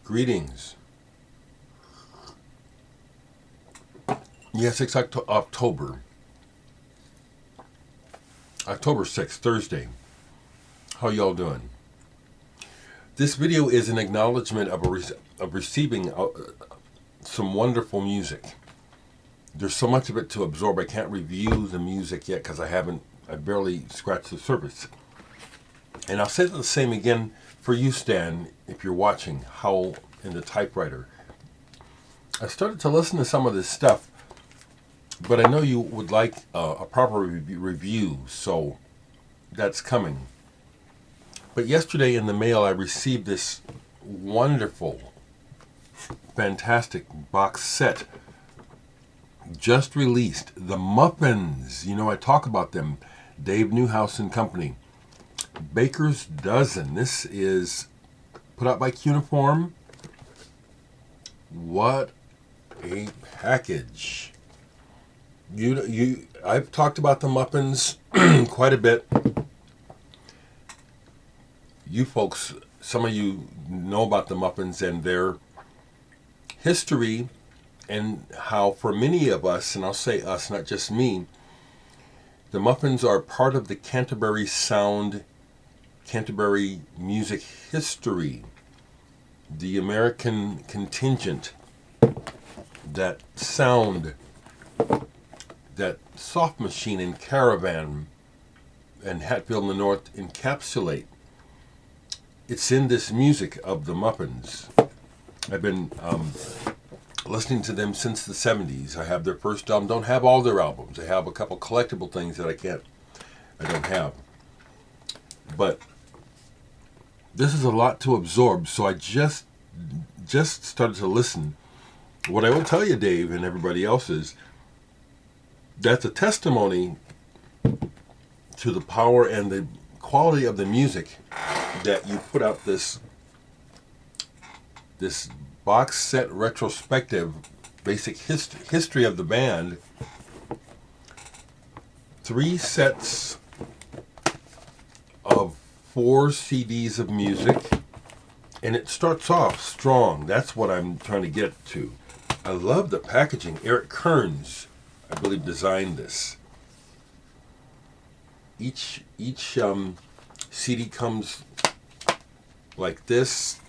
Greetings. Yes, it's October 6th, Thursday. How y'all doing? This video is an acknowledgement of receiving some wonderful music. There's so much of it to absorb. I can't review the music yet because I barely scratched the surface. And I'll say the same again for you, Stan, if you're watching, Howl in the typewriter. I started to listen to some of this stuff, but I know you would like a proper review, so that's coming. But yesterday in the mail, I received this wonderful, fantastic box set, just released. The Muffins. You know, I talk about them. Dave Newhouse and Company. Baker's Dozen. This is put out by Cuneiform. What a package. I've talked about the Muffins quite a bit. You folks, some of you know about the Muffins and their history and how for many of us, and I'll say us, not just me, the Muffins are part of the Canterbury music history. The American contingent, that sound, that Soft Machine and Caravan and Hatfield in the North encapsulate. It's in this music of the Muffins. I've been listening to them since the 70s. I have their first album. Don't have all their albums. I have a couple collectible things that I don't have. But this is a lot to absorb, so I just started to listen. What I will tell you, Dave, and everybody else is that's a testimony to the power and the quality of the music that you put out this box set retrospective basic history of the band. 3 sets of 4 CDs of music, and it starts off strong. That's what I'm trying to get to. I love the packaging. Eric Kearns, I believe, designed this. Each CD comes like this,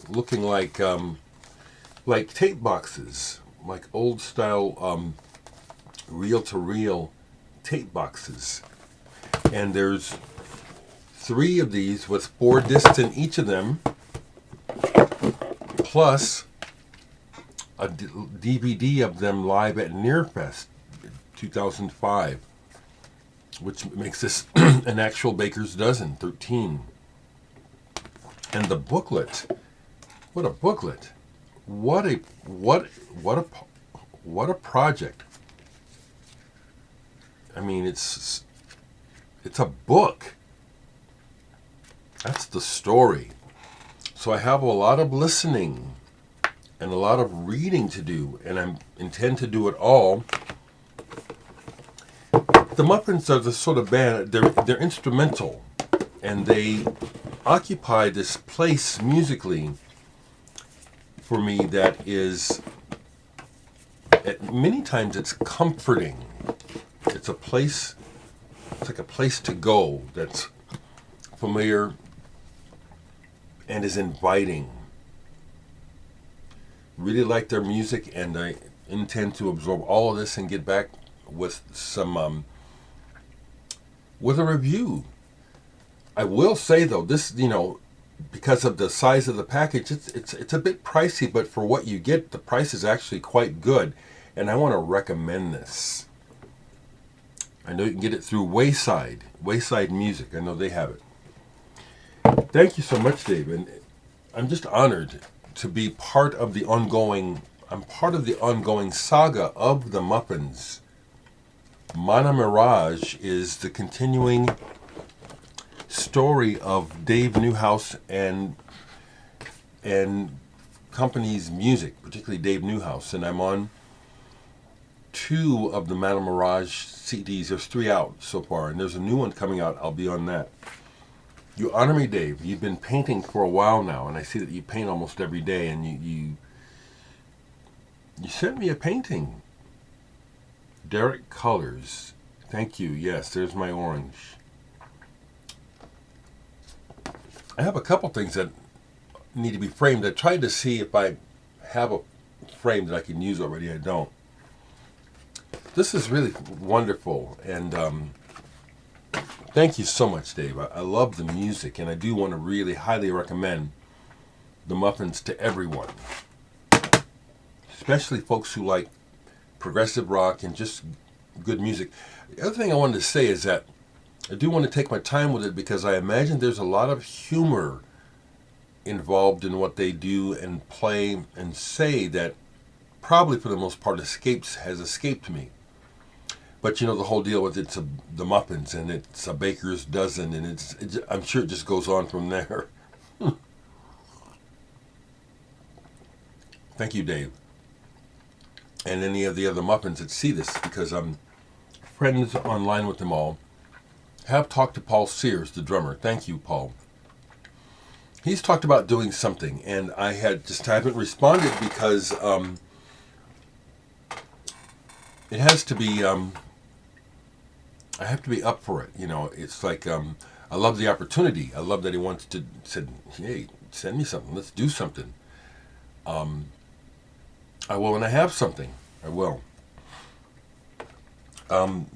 looking like tape boxes, like old style reel-to-reel tape boxes. And there's 3 of these with 4 discs in each of them, plus a DVD of them live at Nearfest 2005, which makes this an actual Baker's Dozen, 13. And the booklet, what a booklet! What a project! I mean, it's a book. That's the story. So I have a lot of listening and a lot of reading to do, and I intend to do it all. The Muffins are the sort of band, they're instrumental, and they occupy this place musically for me that is, many times it's comforting. It's a place, it's like a place to go that's familiar and is inviting. Really like their music, and I intend to absorb all of this and get back with some with a review. I will say though, this, because of the size of the package, it's a bit pricey, but for what you get, the price is actually quite good, and I want to recommend this. I know you can get it through Wayside Music. I know they have it. Thank you so much, Dave, and I'm just honored to be part of the ongoing saga of the Muffins. Mana Mirage is the continuing story of Dave Newhouse and company's music, particularly Dave Newhouse, and I'm on 2 of the Mana Mirage CDs. There's 3 out so far, and there's a new one coming out. I'll be on that. You honor me, Dave. You've been painting for a while now, and I see that you paint almost every day, and you sent me a painting. Dereck colors. Thank you. Yes, there's my orange. I have a couple things that need to be framed. I tried to see if I have a frame that I can use already. I don't. This is really wonderful, and thank you so much, Dave. I love the music, and I do want to really highly recommend the Muffins to everyone, especially folks who like progressive rock and just good music. The other thing I wanted to say is that I do want to take my time with it because I imagine there's a lot of humor involved in what they do and play and say that probably for the most part has escaped me. But you know the whole deal with the Muffins, and it's a baker's dozen, and I'm sure it just goes on from there. Thank you, Dave. And any of the other Muffins that see this, because I'm friends online with them all. Have talked to Paul Sears, the drummer. Thank you, Paul. He's talked about doing something, and I haven't responded because it has to be. I have to be up for it. You know, it's like I love the opportunity. I love that he said, "Hey, send me something. Let's do something." I will when I have something. I will.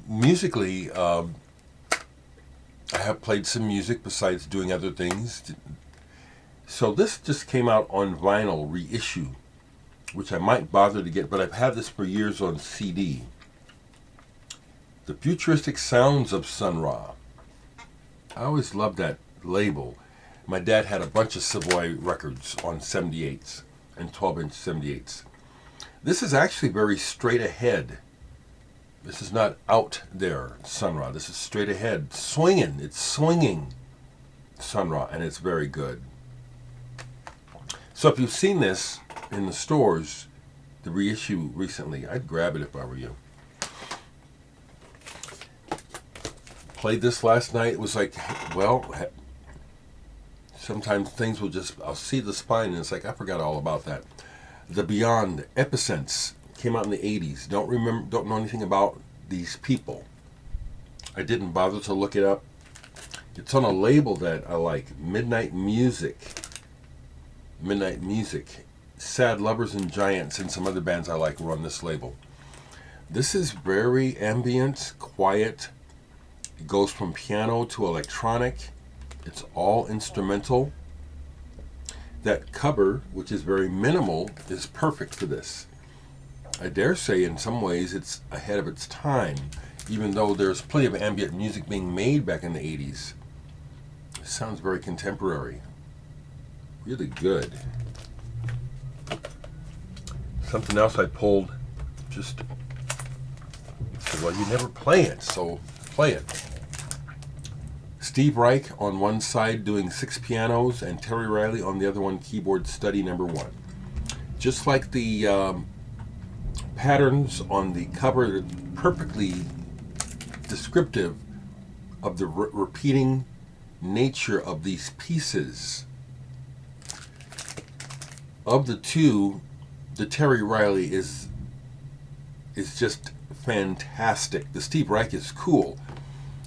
Musically, I have played some music besides doing other things. So this just came out on vinyl reissue, which I might bother to get, but I've had this for years on CD. The Futuristic Sounds of Sun Ra. I always loved that label. My dad had a bunch of Savoy records on 78s and 12-inch 78s. This is actually very straight ahead. This is not out there Sun Ra. This is straight ahead. Swinging. It's swinging Sun Ra, and it's very good. So if you've seen this in the stores, the reissue recently, I'd grab it if I were you. Played this last night. It was like, well, sometimes things will I'll see the spine and it's like, I forgot all about that. The Beyond Episcence came out in the 80s. Don't know anything about these people. I didn't bother to look it up. It's on a label that I like, Midnight Music. Sad Lovers and Giants and some other bands I like were on this label. This is very ambient, quiet. It goes from piano to electronic. It's all instrumental. That cover, which is very minimal, is perfect for this. I dare say in some ways it's ahead of its time, even though there's plenty of ambient music being made back in the 80s. It sounds very contemporary. Really good. Something else I pulled, well, you never play it, so play it. Steve Reich on one side doing 6 pianos, and Terry Riley on the other one, keyboard study number 1. Just like the patterns on the cover, perfectly descriptive of the repeating nature of these pieces. Of the two, the Terry Riley is just fantastic. The Steve Reich is cool.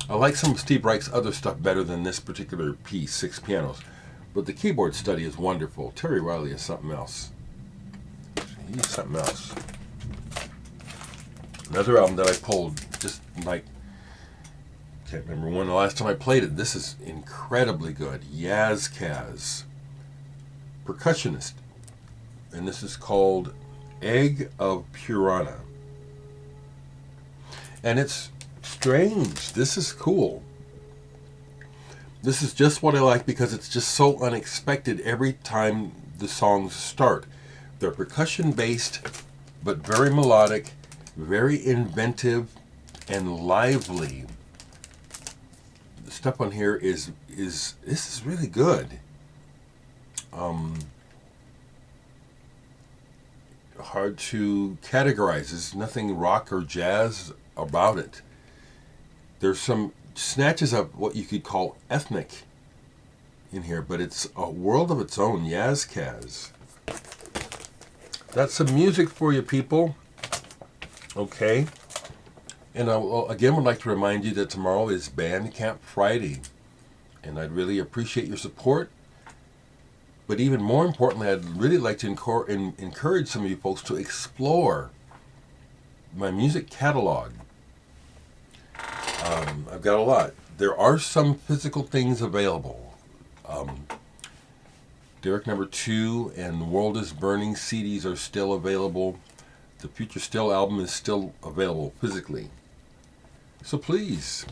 I like some of Steve Reich's other stuff better than this particular piece, 6 pianos. But the keyboard study is wonderful. Terry Riley is something else. He's something else. Another album that I pulled, just like, can't remember when the last time I played it. This is incredibly good. Yas Kaz, percussionist. And this is called Egg of Purana. And it's strange. This is cool. This is just what I like because it's just so unexpected every time the songs start. They're percussion based, but very melodic, very inventive, and lively. The stuff on here is this is really good. Hard to categorize. There's nothing rock or jazz about it. There's some snatches of what you could call ethnic in here, but it's a world of its own. Yas Kaz. That's some music for you, people. Okay. And I again would like to remind you that tomorrow is Bandcamp Friday. And I'd really appreciate your support. But even more importantly, I'd really like to encourage some of you folks to explore my music catalog. I've got a lot. There are some physical things available. Dereck #2 and The World is Burning CDs are still available. The Future Still album is still available physically. So please,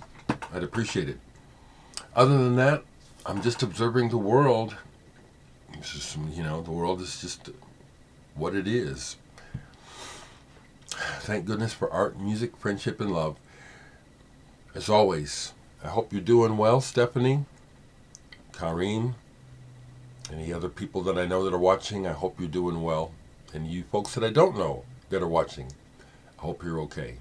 I'd appreciate it. Other than that, I'm just observing the world. It's just, the world is just what it is. Thank goodness for art, music, friendship, and love. As always, I hope you're doing well, Stephanie, Kareem, any other people that I know that are watching, I hope you're doing well. And you folks that I don't know that are watching, I hope you're okay.